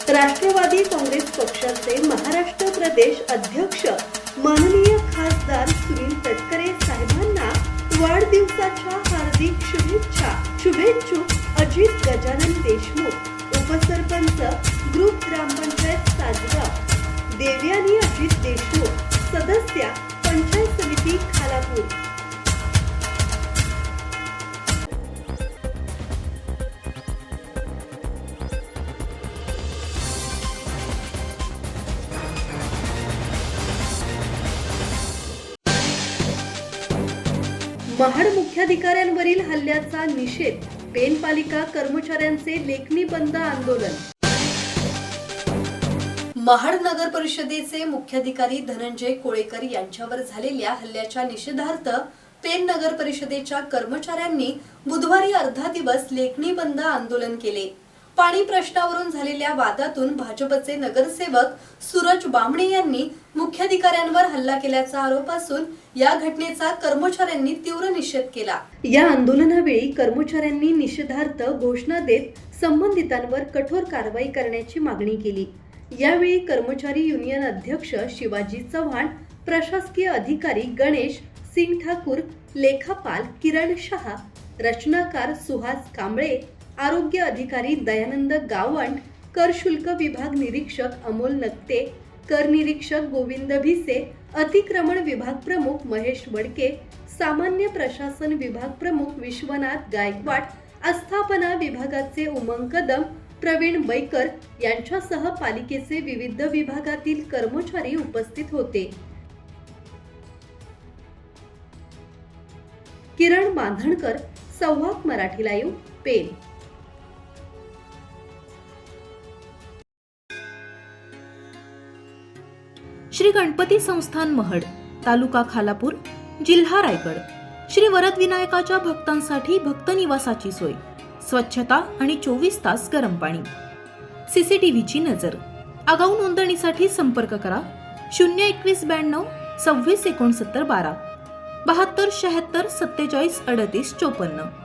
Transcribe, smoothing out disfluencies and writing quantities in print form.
राष्ट्रवादी काँग्रेस पक्षाचे महाराष्ट्र प्रदेश अध्यक्ष माननीय खासदार सुनील तटकरे साहेबांना वाढदिवसाच्या हार्दिक शुभेच्छा। शुभेच्छुक अजित गजानन देशमुख, उपसरपंच ग्रुप ग्रामपंचायत साजगाव, देवयानी अजित देशमुख, सदस्य पंचायत समिती खालापूर। महाड मुख्याधिकाऱ्यांवरील हल्ल्याचा निषेध, पेण पालिका कर्मचाऱ्यांचे लेखणी बंद आंदोलन। महाड नगर परिषदेचे मुख्याधिकारी धनंजय कोळेकर यांच्यावर झालेल्या हल्ल्याच्या निषेधार्थ पेण नगर परिषदेच्या कर्मचाऱ्यांनी बुधवारी अर्धा दिवस लेखणी बंद आंदोलन केले। पाणी प्रश्नावरून झालेल्या वादातून भाजपचे नगरसेवक सूरज बामणे यांनी मुख्याधिकाऱ्यांवर हल्ला केल्याचा आरोप असून या घटनेचा कर्मचाऱ्यांनी तीव्र निषेध केला। या आंदोलनावेळी कर्मचाऱ्यांनी निषेधार्थ घोषणा देत संबंधितांवर कठोर कारवाई करण्याची मागणी केली। यावेळी कर्मचारी युनियन अध्यक्ष शिवाजी चव्हाण, प्रशासकीय अधिकारी गणेश सिंग ठाकूर, लेखापाल किरण शहा, रचनाकार सुहास कांबळे, आरोग्य अधिकारी दयानंद गावंड, कर शुल्क विभाग निरीक्षक अमोल नक्ते, कर निरीक्षक गोविंद भिसे, अतिक्रमण विभाग प्रमुख महेश वडके, सामान्य प्रशासन विभाग प्रमुख विश्वनाथ गायकवाड, आस्थापना विभागाचे उमंग कदम, प्रवीण बैकर यांच्यासह पालिकेचे विविध विभागातील कर्मचारी उपस्थित होते। किरण बांधणकर, संवाद मराठी लाईव्ह, पेण। श्री गणपती संस्थान महड, तालुका खालापूर, जिल्हा रायगड। श्री वरद विनायकाच्या भक्तांसाठी भक्त निवासाची सोय, स्वच्छता आणि 24 तास गरम पाणी, सीसीटीव्हीची नजर। आगाऊ नोंदणीसाठी संपर्क करा 021 92 26 69 12 72 76 47 38 54।